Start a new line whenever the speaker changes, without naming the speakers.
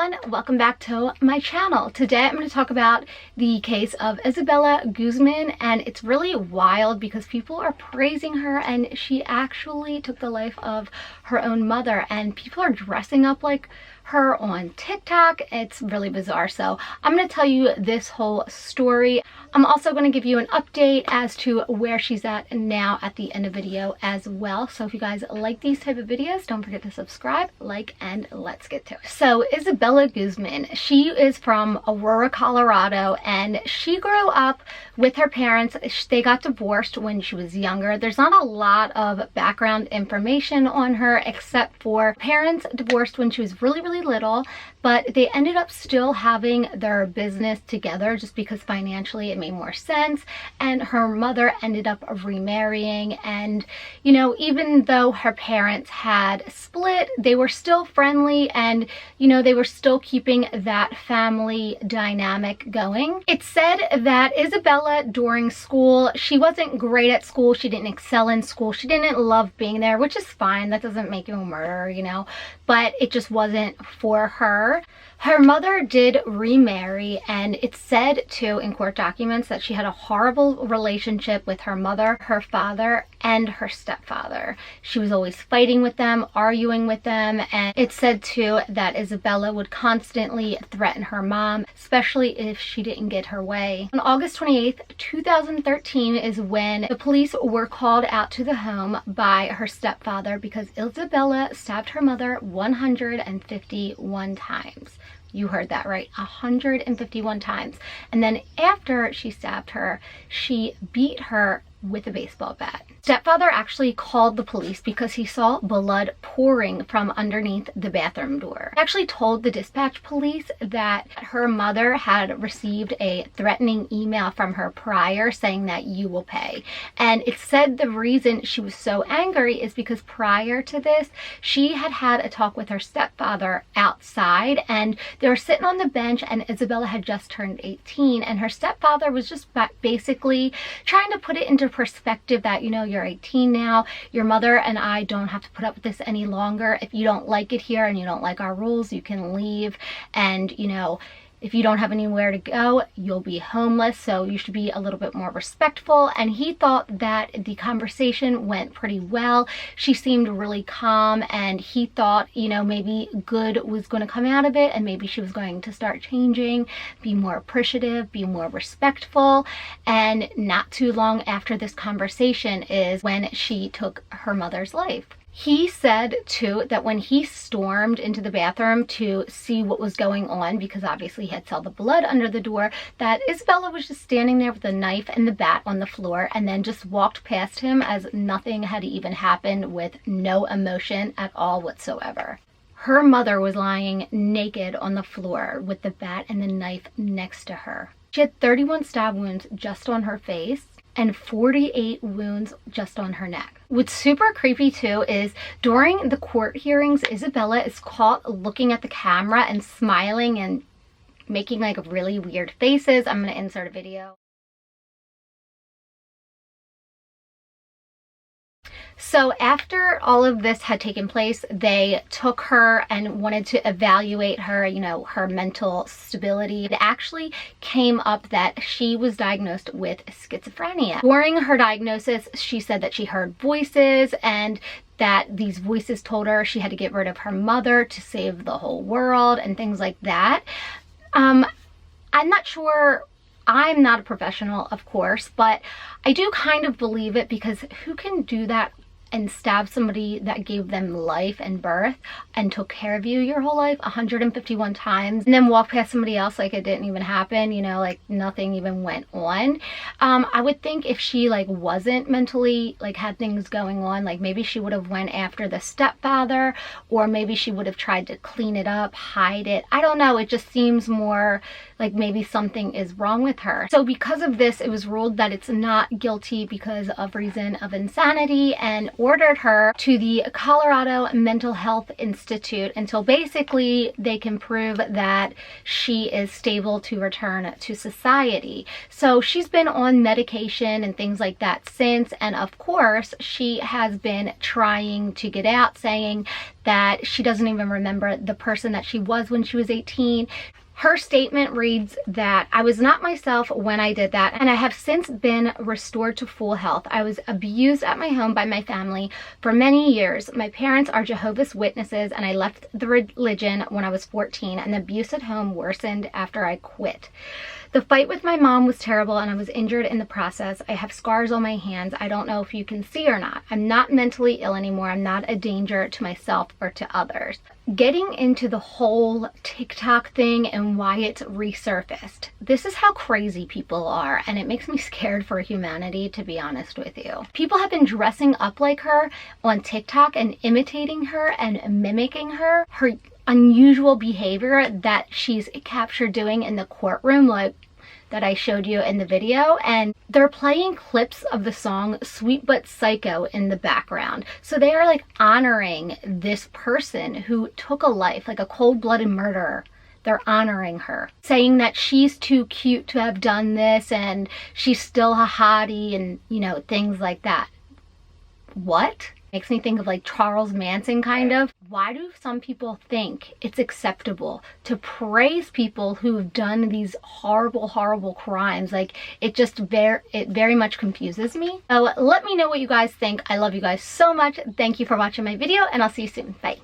everyone, welcome back to my channel. Today I'm going to talk about the case of Isabella Guzman, and it's really wild because people are praising her and she actually took the life of her own mother, and people are dressing up like her on TikTok. It's really bizarre. So I'm going to tell you this whole story. I'm also going to give you an update as to where she's at now at the end of the video as well. So if you guys like these type of videos, don't forget to subscribe, like, and let's get to it. So Isabella Guzman, she is from Aurora, Colorado, and she grew up with her parents. They got divorced when she was younger. There's not a lot of background information on her except for parents divorced when she was really little, but they ended up still having their business together just because financially it made more sense, and her mother ended up remarrying. And you know, even though her parents had split, they were still friendly, and you know, they were still keeping that family dynamic going. It's said that Isabella during school, she wasn't great at school, she didn't excel in school, she didn't love being there, which is fine, that doesn't make you a murderer, you know, but it just wasn't for her. Her mother did remarry, and it's said too in court documents that she had a horrible relationship with her mother, her father, and her stepfather. She was always fighting with them, arguing with them, and it's said too that Isabella would constantly threaten her mom, especially if she didn't get her way. On August 28th, 2013 is when the police were called out to the home by her stepfather because Isabella stabbed her mother 151 times. You heard that right, 151 times. And then after she stabbed her, she beat her with a baseball bat. Stepfather actually called the police because he saw blood pouring from underneath the bathroom door. He actually told the dispatch police that her mother had received a threatening email from her prior saying that you will pay. And it said the reason she was so angry is because prior to this, she had had a talk with her stepfather outside, and they were sitting on the bench, and Isabella had just turned 18, and her stepfather was just basically trying to put it into perspective that, you know, you're 18 now, your mother and I don't have to put up with this any longer. If you don't like it here and you don't like our rules, you can leave, and you know, if you don't have anywhere to go, you'll be homeless, so you should be a little bit more respectful. And he thought that the conversation went pretty well. She seemed really calm, and he thought, you know, maybe good was going to come out of it, and maybe she was going to start changing, be more appreciative, be more respectful. And not too long after this conversation is when she took her mother's life. He said too that when he stormed into the bathroom to see what was going on, because obviously he had saw the blood under the door, that Isabella was just standing there with the knife and the bat on the floor, and then just walked past him as nothing had even happened, with no emotion at all whatsoever. Her mother was lying naked on the floor with the bat and the knife next to her. She had 31 stab wounds just on her face and 48 wounds just on her neck. What's super creepy too is during the court hearings, Isabella is caught looking at the camera and smiling and making like really weird faces. I'm going to insert a video. So after all of this had taken place, they took her and wanted to evaluate her, you know, her mental stability. It actually came up that she was diagnosed with schizophrenia. During her diagnosis, she said that she heard voices, and that these voices told her she had to get rid of her mother to save the whole world and things like that. I'm not sure. I'm not a professional, of course, but I do kind of believe it, because who can do that and stab somebody that gave them life and birth and took care of you your whole life 151 times, and then walk past somebody else like it didn't even happen, you know, like nothing even went on? I would think if she like wasn't mentally, like had things going on, like maybe she would have went after the stepfather, or maybe she would have tried to clean it up, hide it. I don't know, it just seems more like maybe something is wrong with her. So because of this, it was ruled that it's not guilty because of reason of insanity, and ordered her to the Colorado Mental Health Institute until basically they can prove that she is stable to return to society. So she's been on medication and things like that since, and of course she has been trying to get out, saying that she doesn't even remember the person that she was when she was 18. Her statement reads that I was not myself when I did that, and I have since been restored to full health. I was abused at my home by my family for many years. My parents are Jehovah's Witnesses, and I left the religion when I was 14, and the abuse at home worsened after I quit. The fight with my mom was terrible, and I was injured in the process. I have scars on my hands. I don't know if you can see or not. I'm not mentally ill anymore. I'm not a danger to myself or to others. Getting into the whole TikTok thing and why it's resurfaced. This is how crazy people are, and it makes me scared for humanity, to be honest with you. People have been dressing up like her on TikTok and imitating her and mimicking her unusual behavior that she's captured doing in the courtroom, like that I showed you in the video, and they're playing clips of the song Sweet But Psycho in the background. So they are like honoring this person who took a life, like a cold-blooded murderer. They're honoring her, saying that she's too cute to have done this and she's still a hottie and, you know, things like that. What? Makes me think of like Charles Manson, kind of. Why do some people think it's acceptable to praise people who have done these horrible, horrible crimes? Like, it just very much confuses me. So let me know what you guys think. I love you guys so much. Thank you for watching my video, and I'll see you soon. Bye.